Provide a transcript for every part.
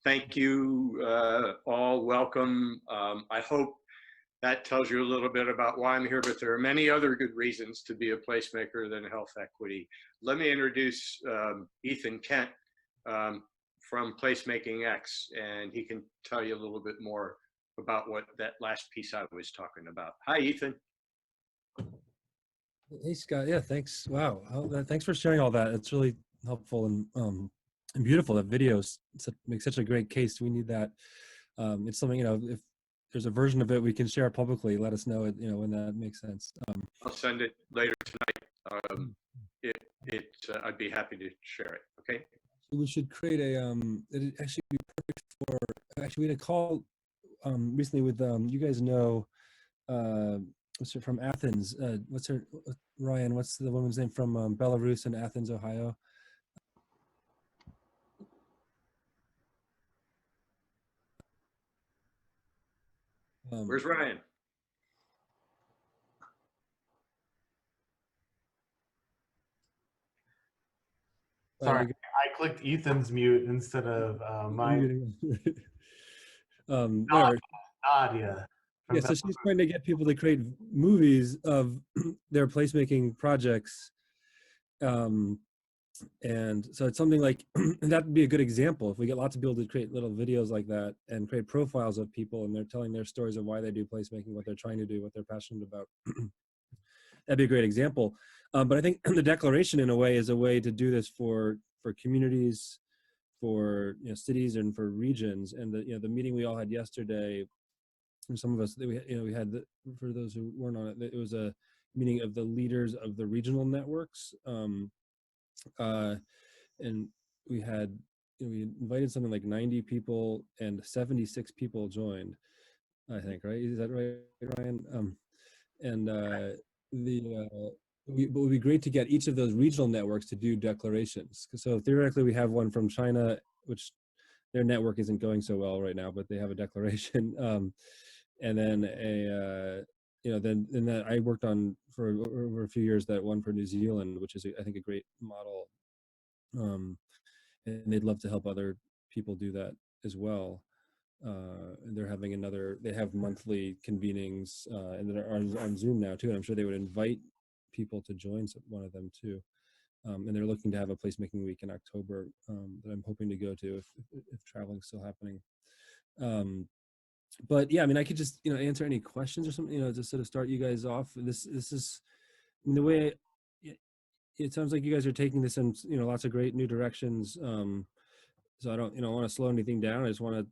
Thank you all. Welcome. I hope that tells you a little bit about why I'm here, but there are many other good reasons to be a placemaker than health equity. Let me introduce Ethan Kent from PlacemakingX, and he can tell you a little bit more about what that last piece I was talking about. Hi, Ethan. Hey, Scott. Yeah, thanks. Wow. Thanks for sharing all that. It's really helpful and beautiful. That video makes such a great case. We need that. It's something, if there's a version of it we can share publicly, let us know it, when that makes sense. I'll send it later tonight. I'd be happy to share it. Okay. We should create it'd actually be perfect for, actually we had a call recently with, you guys know, what's her from Athens? What's her, Ryan, what's the woman's name from Belarus in Athens, Ohio? Where's Ryan? Sorry, I clicked Ethan's mute instead of mine. Nadia. Yeah, so she's trying to get people to create movies of their placemaking projects. And so it's something like, that would be a good example. If we get lots of people to create little videos like that and create profiles of people and they're telling their stories of why they do placemaking, what they're trying to do, what they're passionate about, that'd be a great example. But I think the declaration in a way is a way to do this for communities, for cities and for regions. And the meeting we all had yesterday, and some of us, we had, for those who weren't on it, it was a meeting of the leaders of the regional networks. And we had, we invited something like 90 people and 76 people joined, I think, right? Is that right, Ryan? It would be great to get each of those regional networks to do declarations. So theoretically, we have one from China, which their network isn't going so well right now, but they have a declaration. And then then that I worked on for over a few years, that one for New Zealand, which is I think a great model. And they'd love to help other people do that as well. And they're having they have monthly convenings, and they're on Zoom now too. And I'm sure they would invite people to join one of them too. And they're looking to have a placemaking week in October that I'm hoping to go to if traveling's still happening. But yeah, I mean, I could just answer any questions or something, just sort of start you guys off. This is, I mean, the way it sounds like you guys are taking this in lots of great new directions. So I don't want to slow anything down. I just want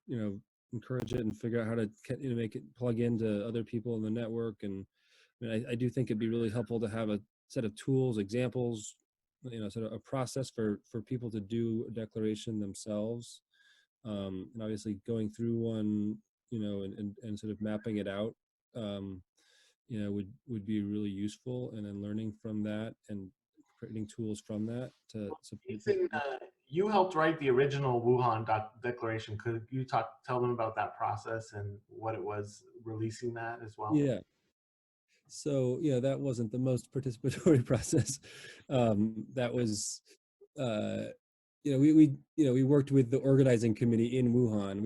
to encourage it and figure out how to make it plug into other people in the network. And I mean, I do think it'd be really helpful to have a set of tools, examples, sort of a process for people to do a declaration themselves. And obviously going through one, and sort of mapping it out, would be really useful. And then learning from that and creating tools from that to support. Ethan, you helped write the original Wuhan declaration. Could you tell them about that process and what it was releasing that as well? Yeah. So that wasn't the most participatory process. That was, we worked with the organizing committee in Wuhan.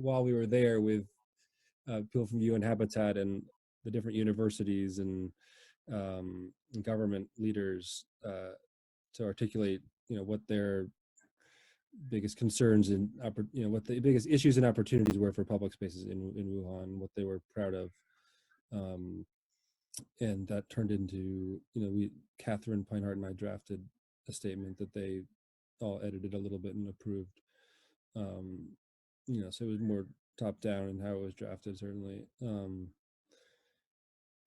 While we were there with people from UN Habitat and the different universities and government leaders to articulate, what their biggest concerns and what the biggest issues and opportunities were for public spaces in Wuhan, what they were proud of. And that turned into, Catherine Pinehart and I drafted a statement that they all edited a little bit and approved. So it was more top down in how it was drafted, certainly.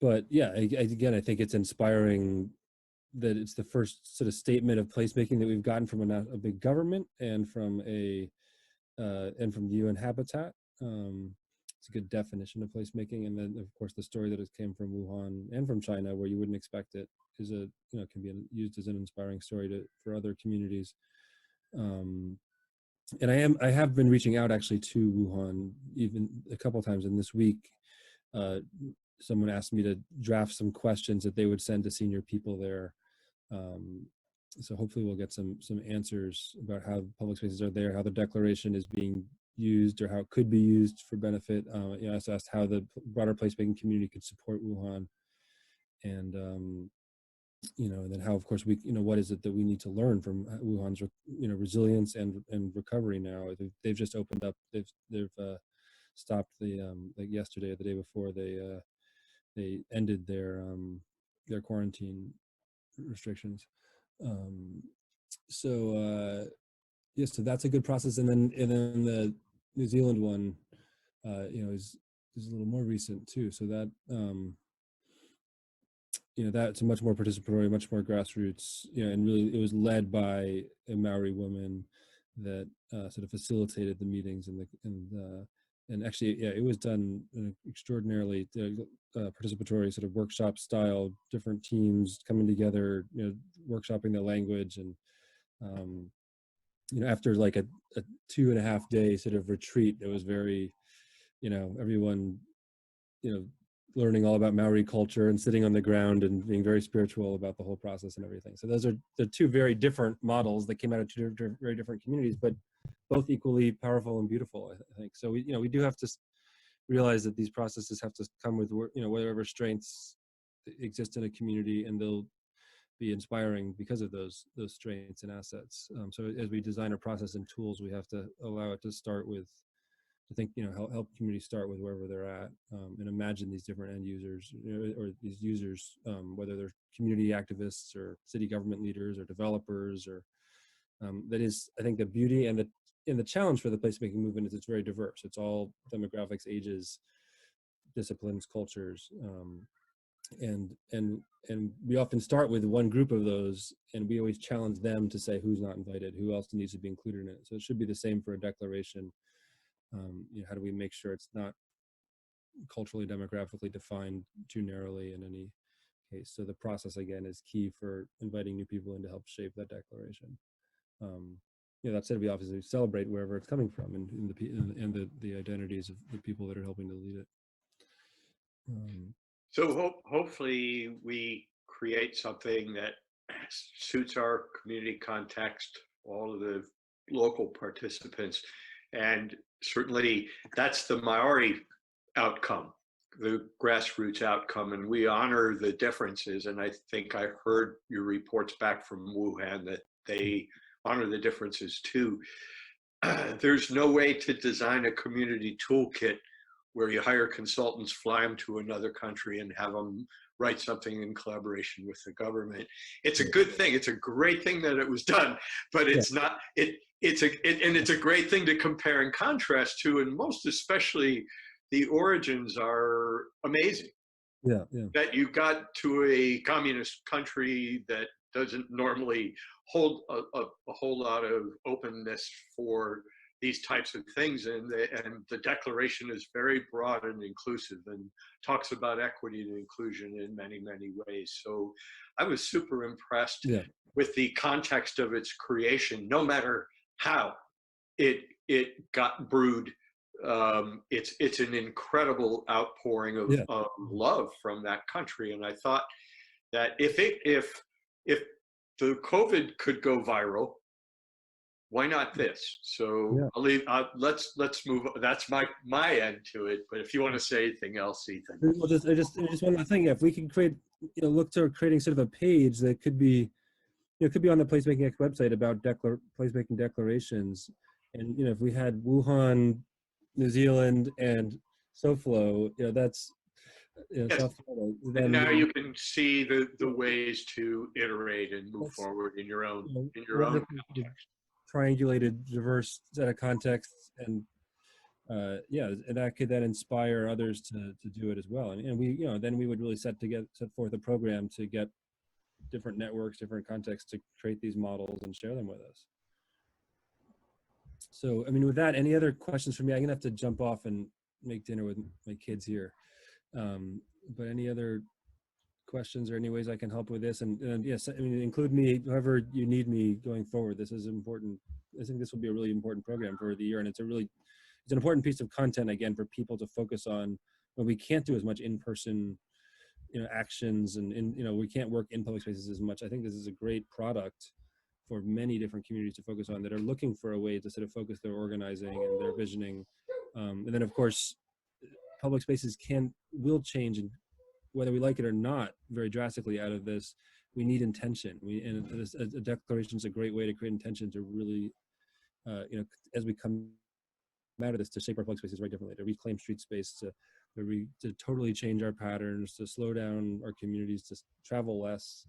But yeah, again, I think it's inspiring that it's the first sort of statement of placemaking that we've gotten from a big government and from and from the UN Habitat. It's a good definition of placemaking. And then of course the story that it came from Wuhan and from China, where you wouldn't expect it, is can be used as an inspiring story for other communities. And I have been reaching out actually to Wuhan even a couple of times in this week. Someone asked me to draft some questions that they would send to senior people there. So hopefully we'll get some answers about how public spaces are there, how the declaration is being used, or how it could be used for benefit. You know, I also asked how the broader placemaking community could support Wuhan, and you know, and then how, of course, we, you know, what is it that we need to learn from Wuhan's, you know, resilience and recovery now. They've just opened up. They've stopped the like yesterday or the day before they ended their quarantine restrictions. So yes, so that's a good process. And then the New Zealand one, you know, is a little more recent too. So that you know, that's a much more participatory, much more grassroots, you know, and really it was led by a Maori woman that sort of facilitated the meetings and actually, yeah, it was done in an extraordinarily participatory sort of workshop style, different teams coming together, you know, workshopping the language. And you know, after like a 2.5 day sort of retreat, it was very, you know, everyone, you know, learning all about Maori culture and sitting on the ground and being very spiritual about the whole process and everything. So those are the two very different models that came out of two very different communities, but both equally powerful and beautiful, I think. So we, you know, we do have to realize that these processes have to come with, you know, whatever strengths exist in a community, and they'll be inspiring because of those strengths and assets. So as we design a process and tools, we have to allow it to start with, I think, you know, help communities start with wherever they're at, and imagine these different end users, you know, or these users, whether they're community activists or city government leaders or developers, or that is, I think, the beauty and the challenge for the placemaking movement is it's very diverse. It's all demographics, ages, disciplines, cultures, and we often start with one group of those, and we always challenge them to say who's not invited, who else needs to be included in it. So it should be the same for a declaration. You know, how do we make sure it's not culturally, demographically defined too narrowly in any case? So the process, again, is key for inviting new people in to help shape that declaration. You know, that said, we obviously celebrate wherever it's coming from and the identities of the people that are helping to lead it. So hopefully we create something that suits our community context, all of the local participants, and certainly that's the Maori outcome, the grassroots outcome, and we honor the differences. And I think I heard your reports back from Wuhan that they honor the differences too. There's no way to design a community toolkit where you hire consultants, fly them to another country, and have them write something in collaboration with the government. It's a good thing. It's a great thing that it was done, but it's not. It's a great thing to compare and contrast to, and most especially, the origins are amazing. Yeah. That you got to a communist country that doesn't normally hold a whole lot of openness for these types of things, and the declaration is very broad and inclusive and talks about equity and inclusion in many ways. So I was super impressed with the context of its creation, no matter how it got brewed. It's an incredible outpouring of love from that country, and I thought that if the COVID could go viral, why not this? So I'll leave. Let's move. That's my end to it. But if you want to say anything else, Ethan. Well, just one more thing. If we can create, you know, look to creating sort of a page that could be, you know, it could be on the PlacemakingX website about placemaking declarations, and you know, if we had Wuhan, New Zealand, and SoFlo, you know, that's, you know, yes. South Florida, And now you can see the ways to iterate and move forward in your own context. Triangulated, diverse set of contexts, and and that could then inspire others to do it as well. And we, you know, then we would really set forth a program to get different networks, different contexts to create these models and share them with us. So, I mean, with that, any other questions for me? I'm gonna have to jump off and make dinner with my kids here. But any other questions or any ways I can help with this? And yes, I mean, include me, however you need me going forward. This is important. I think this will be a really important program for the year, and it's an important piece of content, again, for people to focus on when we can't do as much in-person, you know, actions, and you know, we can't work in public spaces as much. I think this is a great product for many different communities to focus on that are looking for a way to sort of focus their organizing and their visioning. And then of course, public spaces will change, and whether we like it or not, very drastically out of this. We need intention. A declaration is a great way to create intention to really, as we come out of this, to shape our public spaces very differently, to reclaim street space, to totally change our patterns, to slow down our communities, to travel less.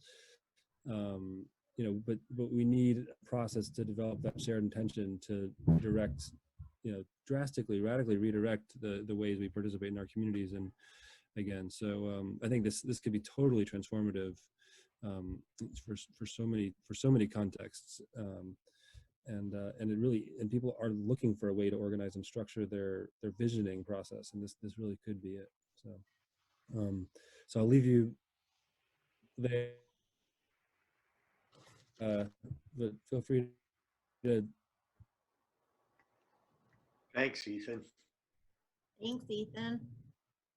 But we need a process to develop that shared intention to direct, drastically, radically redirect the ways we participate in our communities. And again, so I think this could be totally transformative for so many contexts. And it really, and people are looking for a way to organize and structure their visioning process, and this really could be it. So I'll leave you there, but feel free to Thanks, Ethan. Thanks, Ethan.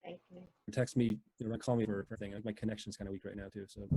Thank you. text me, call me for anything. My connection's kind of weak right now too, so